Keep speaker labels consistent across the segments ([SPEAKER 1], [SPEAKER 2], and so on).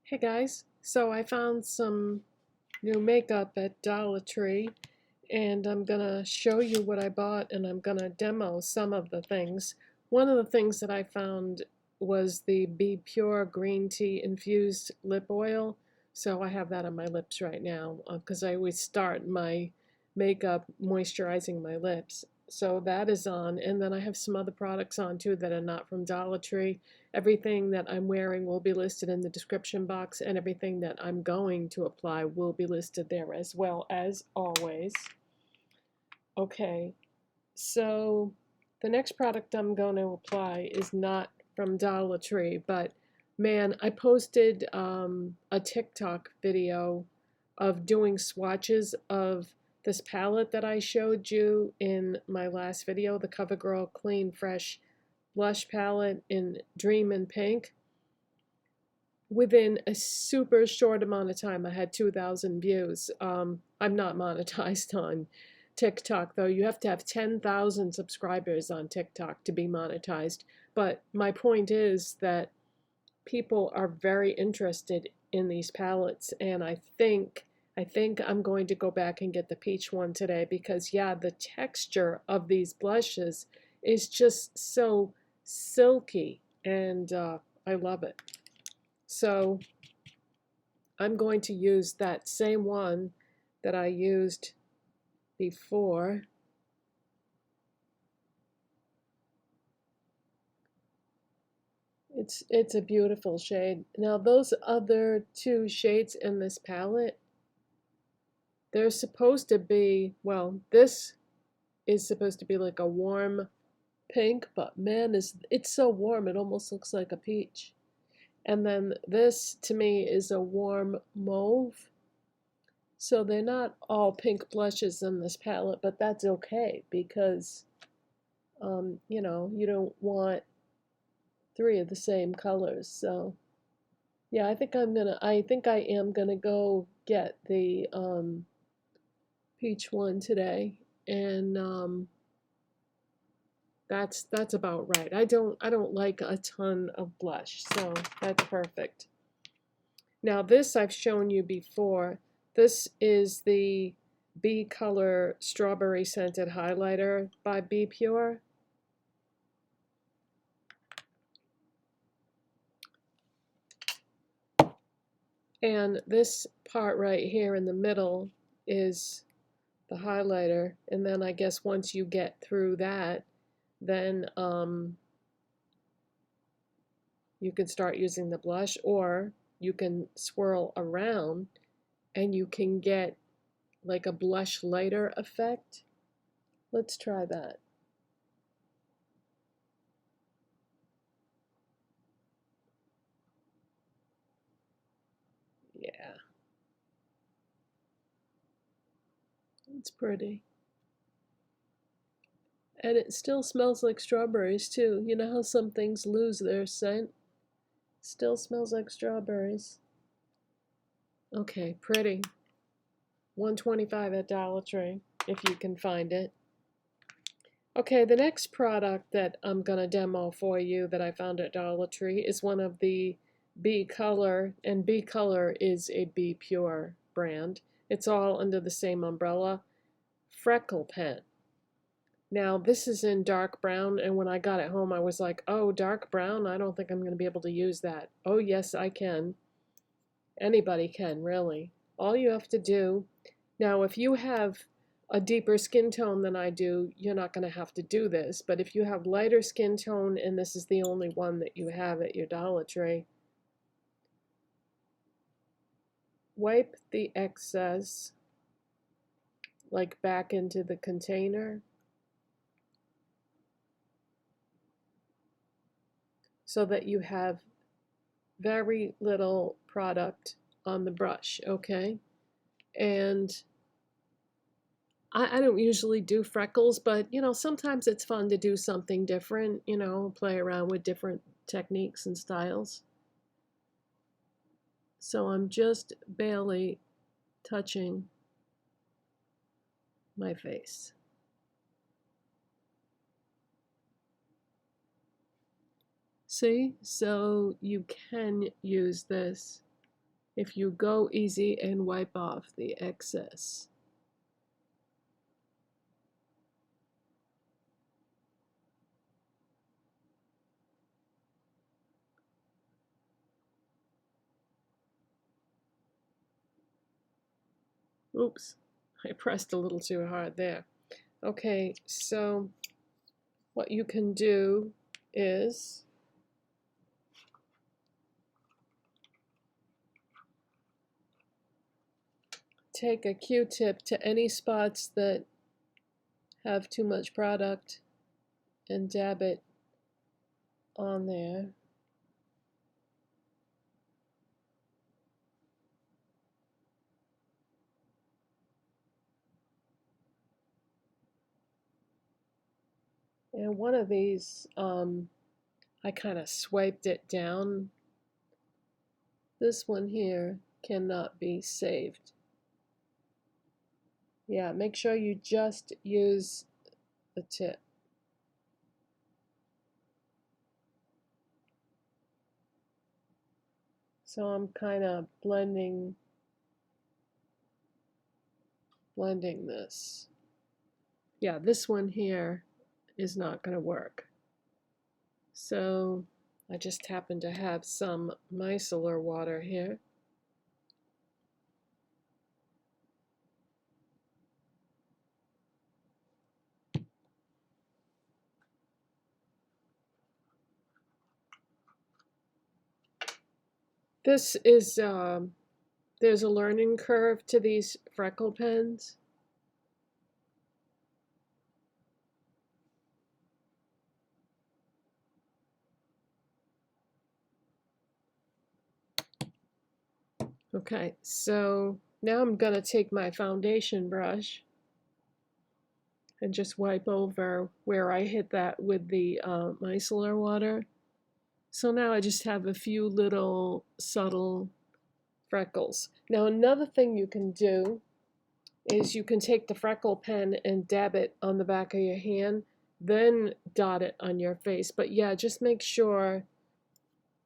[SPEAKER 1] Hey guys, so I found some new makeup at Dollar Tree and I'm gonna show you what I bought and I'm gonna demo some of the things. One of the things that I found was the B.Pure green tea infused lip oil. So I have that on my lips right now because I always start my makeup moisturizing my lips. So that is on, and then I have some other products on too that are not from Dollar Tree. Everything that I'm wearing will be listed in the description box, and everything that I'm going to apply will be listed there as well, as always. Okay, so the next product I'm going to apply is not from Dollar Tree, but man, I posted a TikTok video of doing swatches of this palette that I showed you in my last video, the CoverGirl Clean Fresh Blush Palette in Dream and Pink. Within a super short amount of time, I had 2,000 views. I'm not monetized on TikTok, though. You have to have 10,000 subscribers on TikTok to be monetized. But my point is that people are very interested in these palettes, and I think I'm going to go back and get the peach one today because, yeah, the texture of these blushes is just so silky, and I love it. So I'm going to use that same one that I used before. It's a beautiful shade. Now those other two shades in this palette, they're supposed to be, well, this is supposed to be like a warm pink, but man, it's so warm it almost looks like a peach. And then this to me is a warm mauve. So they're not all pink blushes in this palette, but that's okay because you know, you don't want three of the same colors. So yeah, I think I am gonna go get the peach one today, and that's about right. I don't like a ton of blush, so that's perfect. Now this I've shown you before. This is the B.Color Strawberry Scented Highlighter by B.Pure. And this part right here in the middle is the highlighter. And then I guess once you get through that, then you can start using the blush, or you can swirl around and you can get like a blush lighter effect. Let's try that. Yeah, it's pretty. And it still smells like strawberries too. You know how some things lose their scent? Still smells like strawberries. Okay, pretty. 125 at Dollar Tree, if you can find it. Okay, the next product that I'm going to demo for you that I found at Dollar Tree is one of the B.Color, and B.Color is a B.Pure brand. It's all under the same umbrella. Freckle pen. Now, this is in dark brown, and when I got it home, I was like, oh, dark brown? I don't think I'm going to be able to use that. Oh, yes, I can. Anybody can, really. All you have to do, now, if you have a deeper skin tone than I do, you're not going to have to do this. But if you have lighter skin tone, and this is the only one that you have at your Dollar Tree, wipe the excess like back into the container so that you have very little product on the brush, okay? And I don't usually do freckles, but you know, sometimes it's fun to do something different, you know, play around with different techniques and styles. So I'm just barely touching my face. See, so you can use this if you go easy and wipe off the excess. Oops, I pressed a little too hard there. Okay, so what you can do is take a Q-tip to any spots that have too much product and dab it on there. And one of these, I kind of swiped it down. This one here cannot be saved. Yeah, make sure you just use the tip. So I'm kind of blending this. Yeah, this one here is not going to work. So I just happen to have some micellar water here. This is, there's a learning curve to these freckle pens. Okay, so now I'm going to take my foundation brush and just wipe over where I hit that with the micellar water. So now I just have a few little subtle freckles. Now another thing you can do is you can take the freckle pen and dab it on the back of your hand, then dot it on your face. But yeah, just make sure,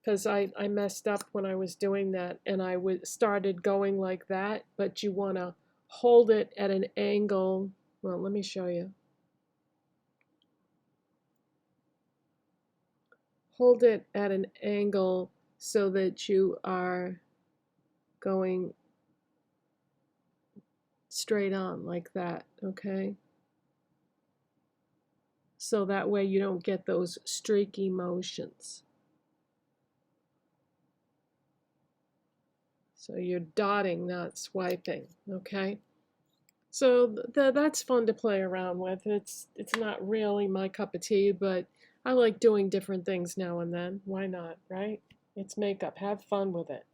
[SPEAKER 1] because I messed up when I was doing that, and I started going like that, but you want to hold it at an angle. Well, let me show you. Hold it at an angle so that you are going straight on like that, okay? So that way you don't get those streaky motions. So you're dotting, not swiping, okay? So that's fun to play around with. It's not really my cup of tea, but I like doing different things now and then. Why not, right? It's makeup. Have fun with it.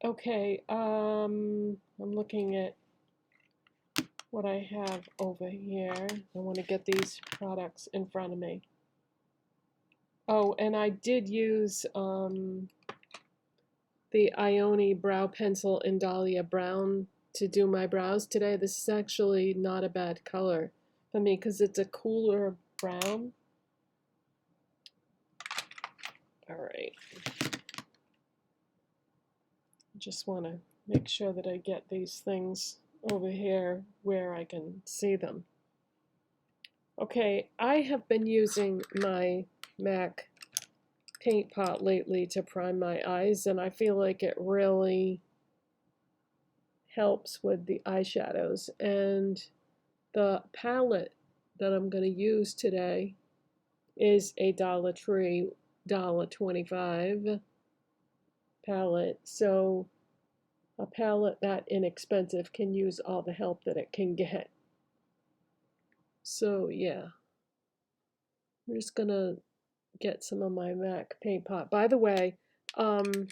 [SPEAKER 1] Okay, I'm looking at what I have over here. I want to get these products in front of me. Oh, and I did use the Ione brow pencil in Dahlia Brown to do my brows today. This is actually not a bad color for me because it's a cooler brown. All right. Just want to make sure that I get these things over here where I can see them. Okay, I have been using my MAC paint pot lately to prime my eyes, and I feel like it really helps with the eyeshadows. And the palette that I'm going to use today is a Dollar Tree $1.25 palette. So a palette that inexpensive can use all the help that it can get. So yeah, I'm just going to get some of my MAC paint pot. By the way, I'm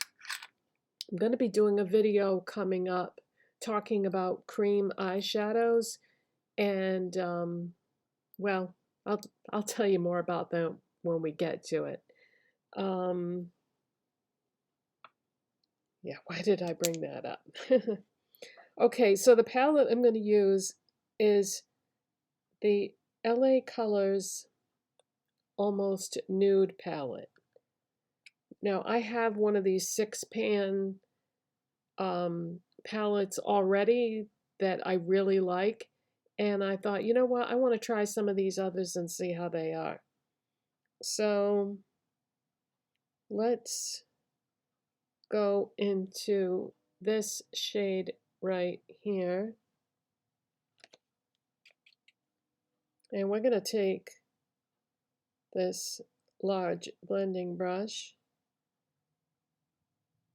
[SPEAKER 1] going to be doing a video coming up talking about cream eyeshadows, and well, I'll tell you more about them when we get to it. Yeah, why did I bring that up? Okay, so the palette I'm going to use is the LA Colors Almost Nude palette. Now, I have one of these 6-pan palettes already that I really like. And I thought, you know what, I want to try some of these others and see how they are. So let's go into this shade right here. And we're going to take this large blending brush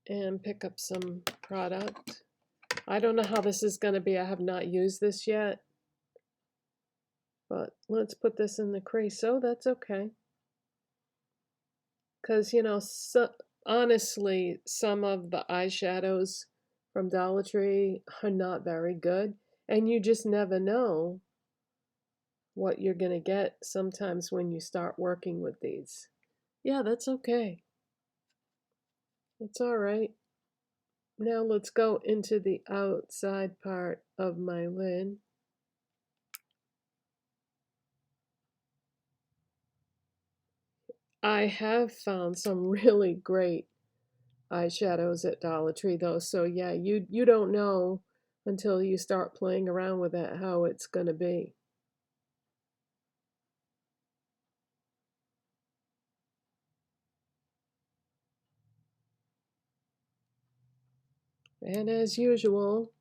[SPEAKER 1] and pick up some product. I don't know how this is going to be. I have not used this yet. But let's put this in the crease. So that's okay. Because, you know, honestly, some of the eyeshadows from Dollar Tree are not very good. And you just never know what you're going to get sometimes when you start working with these. Yeah, that's okay. It's all right. Now let's go into the outside part of my lid. I have found some really great eyeshadows at Dollar Tree though, so yeah, you don't know until you start playing around with it how it's going to be. And as usual,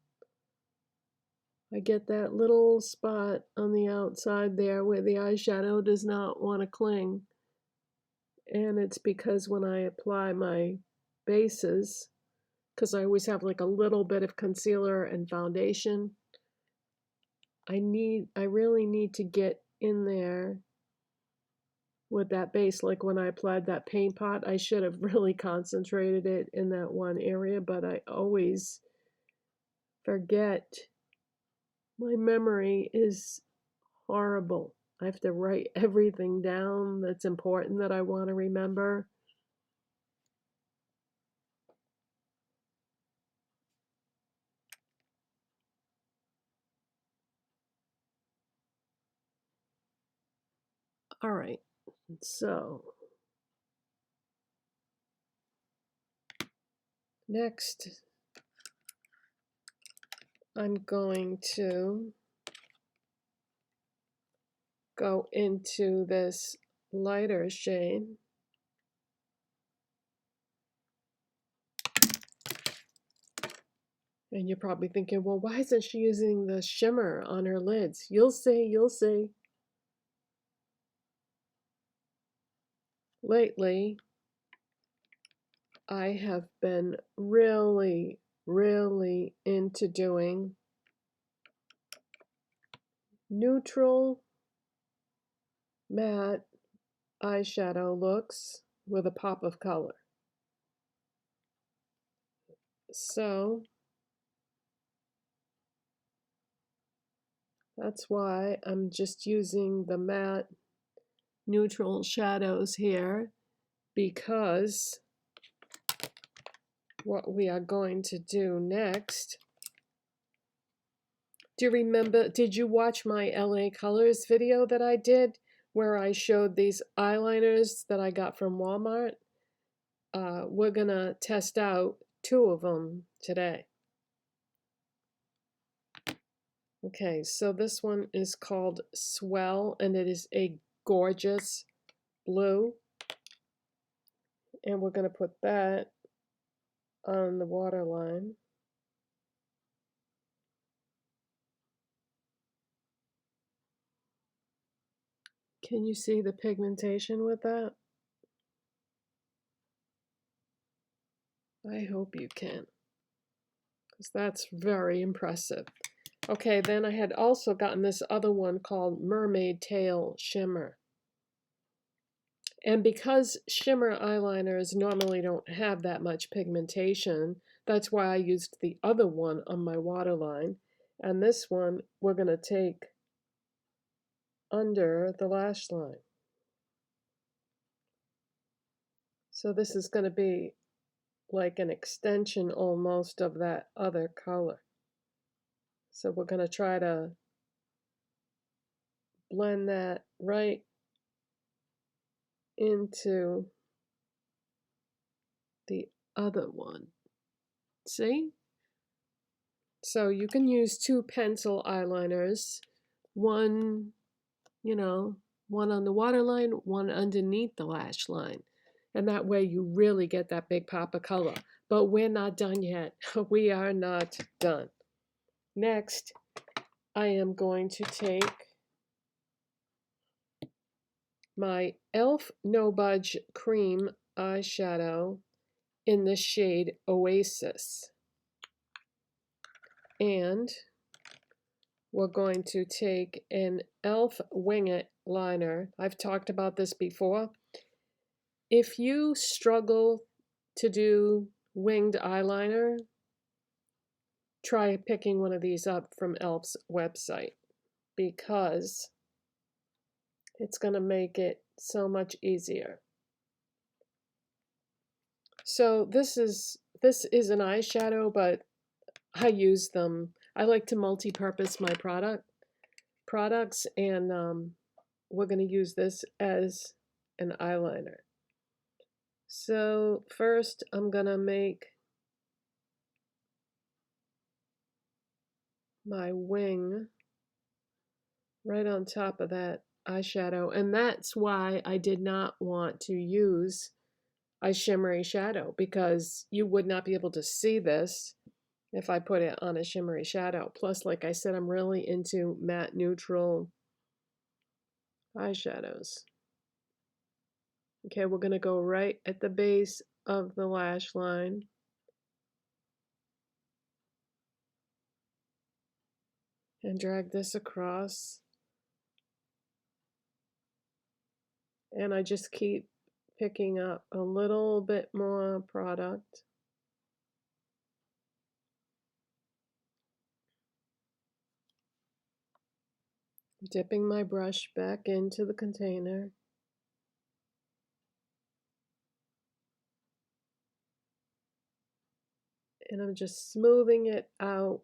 [SPEAKER 1] I get that little spot on the outside there where the eyeshadow does not want to cling. And it's because when I apply my bases, because I always have like a little bit of concealer and foundation, I really need to get in there with that base. Like when I applied that paint pot, I should have really concentrated it in that one area, but I always forget. My memory is horrible. I have to write everything down that's important that I want to remember. All right, so next I'm going to go into this lighter shade. And you're probably thinking, well, why isn't she using the shimmer on her lids? You'll see, you'll see. Lately, I have been really, really into doing neutral matte eyeshadow looks with a pop of color. So that's why I'm just using the matte neutral shadows here, because what we are going to do next, do you remember, did you watch my LA Colors video that I did where I showed these eyeliners that I got from Walmart? We're gonna test out 2 of them today. Okay, so this one is called Swell, and it is a gorgeous blue. And we're gonna put that on the waterline. Can you see the pigmentation with that? I hope you can, because that's very impressive. Okay, then I had also gotten this other one called Mermaid Tail Shimmer. And because shimmer eyeliners normally don't have that much pigmentation, that's why I used the other one on my waterline. And this one we're going to take under the lash line. So this is going to be like an extension almost of that other color. So we're going to try to blend that right into the other one. See? So you can use 2 pencil eyeliners, one, you know, one on the waterline, one underneath the lash line. And that way you really get that big pop of color. But we're not done yet. We are not done. Next, I am going to take my e.l.f. No Budge Cream eyeshadow in the shade Oasis. And we're going to take an e.l.f. Wing It liner. I've talked about this before. If you struggle to do winged eyeliner, try picking one of these up from e.l.f.'s website, because it's going to make it so much easier. So this is an eyeshadow, but I use them. I like to multi-purpose my products, and we're going to use this as an eyeliner. So first I'm going to make my wing right on top of that eyeshadow, and that's why I did not want to use a shimmery shadow, because you would not be able to see this if I put it on a shimmery shadow. Plus, like I said, I'm really into matte neutral eyeshadows. Okay, we're going to go right at the base of the lash line. And drag this across. And I just keep picking up a little bit more product. Dipping my brush back into the container. And I'm just smoothing it out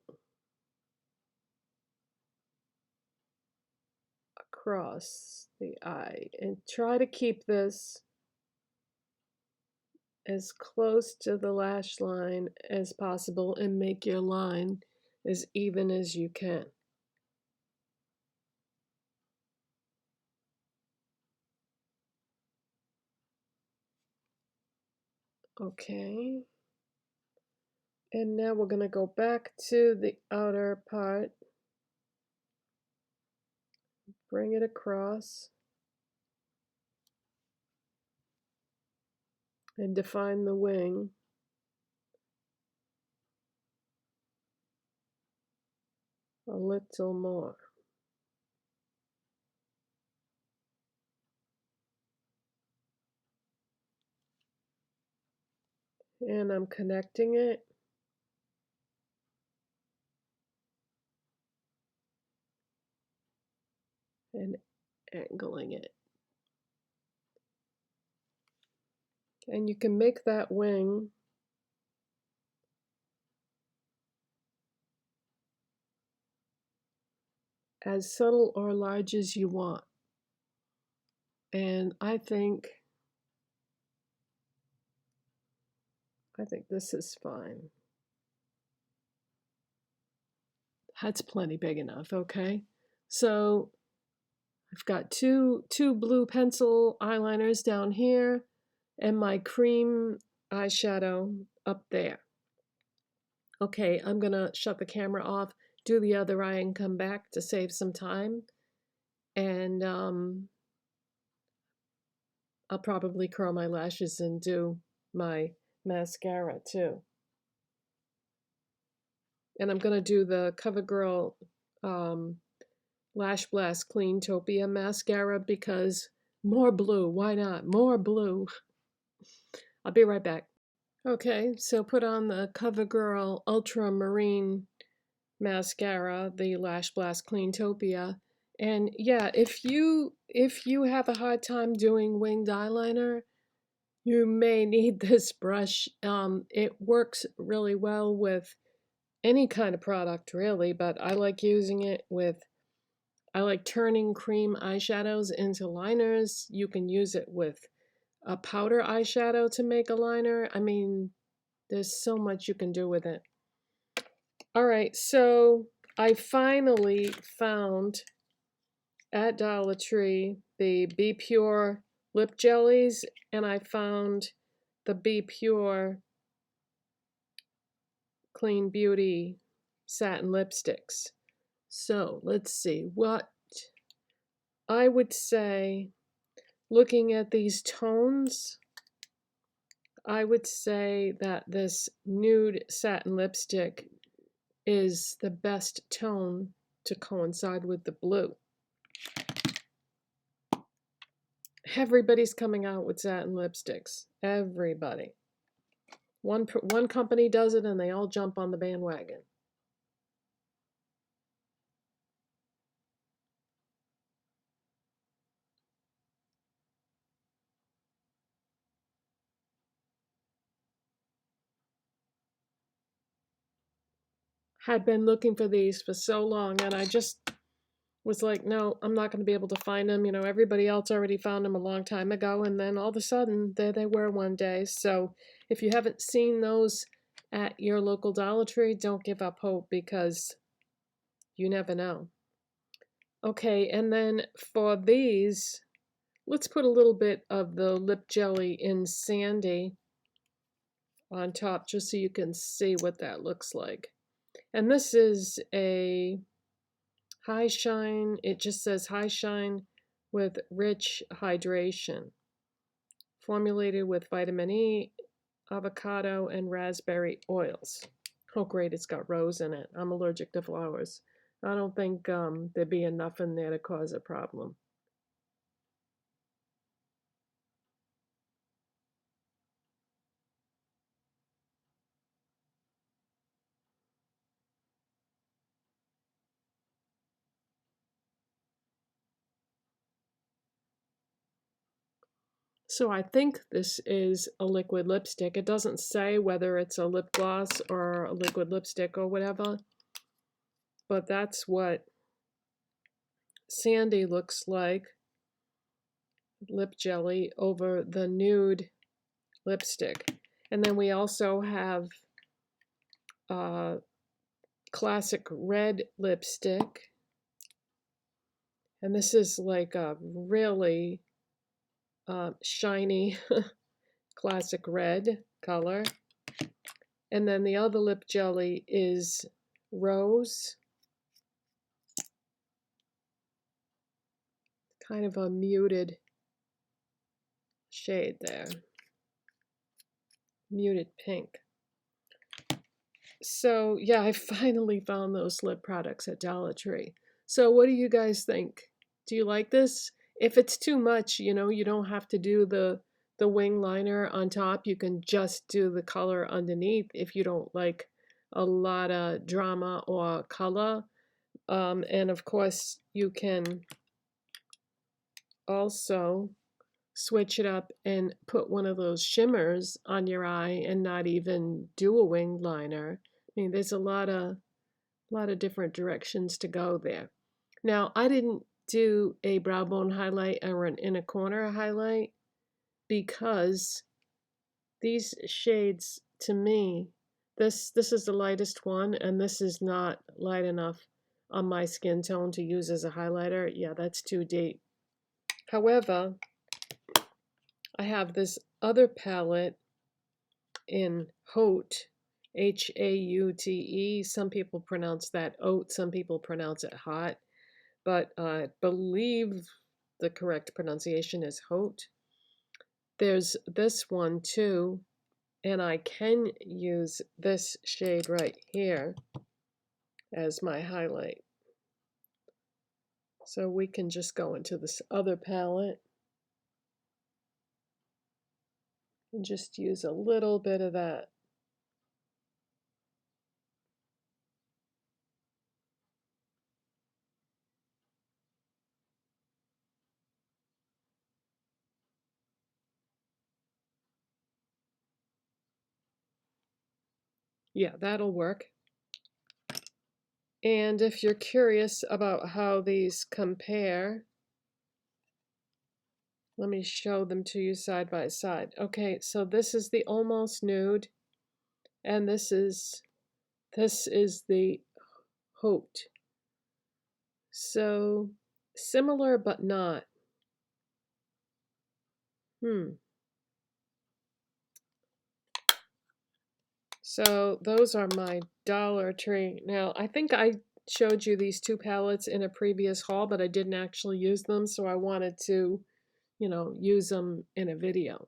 [SPEAKER 1] across the eye. And try to keep this as close to the lash line as possible and make your line as even as you can. Okay. And now we're going to go back to the outer part. Bring it across. And define the wing. A little more. And I'm connecting it. And angling it. And you can make that wing as subtle or large as you want. And I think this is fine. That's plenty big enough, okay? So I've got two blue pencil eyeliners down here and my cream eyeshadow up there. Okay, I'm gonna shut the camera off, do the other eye, and come back to save some time. And I'll probably curl my lashes and do my mascara too. And I'm gonna do the CoverGirl Lash Blast Cleantopia mascara, because more blue, why not? More blue. I'll be right back. Okay, so put on the CoverGirl Ultramarine mascara, the Lash Blast Cleantopia. And yeah, if you have a hard time doing winged eyeliner, you may need this brush. It works really well with any kind of product, really, but I like using it with, I like turning cream eyeshadows into liners. You can use it with a powder eyeshadow to make a liner. I mean, there's so much you can do with it. All right, so I finally found at Dollar Tree the B.Pure lip jellies, and I found the B.Pure Clean Beauty satin lipsticks. So let's see what I would say. Looking at these tones, I would say that this nude satin lipstick is the best tone to coincide with the blue. Everybody's coming out with satin lipsticks. Everybody. One company does it and they all jump on the bandwagon. Had been looking for these for so long, and I just was like, no, I'm not going to be able to find them. You know, everybody else already found them a long time ago, and then all of a sudden, there they were one day. So if you haven't seen those at your local Dollar Tree, don't give up hope, because you never know. Okay, and then for these, let's put a little bit of the lip jelly in Sandy on top just so you can see what that looks like. And this is a high shine. It just says high shine with rich hydration. Formulated with vitamin E, avocado, and raspberry oils. Oh, great, it's got rose in it. I'm allergic to flowers. I don't think there'd be enough in there to cause a problem. So I think this is a liquid lipstick. It doesn't say whether it's a lip gloss or a liquid lipstick or whatever, but that's what Sandy looks like, lip jelly over the nude lipstick. And then we also have classic red lipstick, and this is like a really shiny classic red color. And then the other lip jelly is rose, kind of a muted shade there, muted pink. So yeah, I finally found those lip products at Dollar Tree. So what do you guys think? Do you like this? If it's too much, you know, you don't have to do the wing liner on top. You can just do the color underneath if you don't like a lot of drama or color. And of course, you can also switch it up and put one of those shimmers on your eye and not even do a wing liner. I mean, there's a lot of different directions to go there. Now, I didn't do a brow bone highlight or an inner corner highlight because these shades, to me, this is the lightest one, and this is not light enough on my skin tone to use as a highlighter. Yeah, that's too deep. However, I have this other palette in Haute, Haute. Some people pronounce that Haute, some people pronounce it Hot, but I believe the correct pronunciation is Haute. There's this one too, and I can use this shade right here as my highlight. So we can just go into this other palette and just use a little bit of that. Yeah, that'll work. And if you're curious about how these compare, let me show them to you side by side. Okay, so this is the Almost Nude, and this is This is the Haute. So similar but not. So those are my Dollar Tree. Now, I think I showed you these two palettes in a previous haul, but I didn't actually use them, so I wanted to, use them in a video.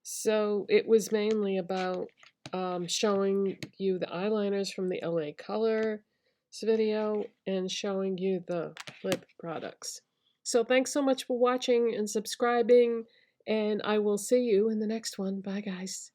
[SPEAKER 1] So it was mainly about showing you the eyeliners from the LA Color video and showing you the lip products. So thanks so much for watching and subscribing, and I will see you in the next one. Bye, guys.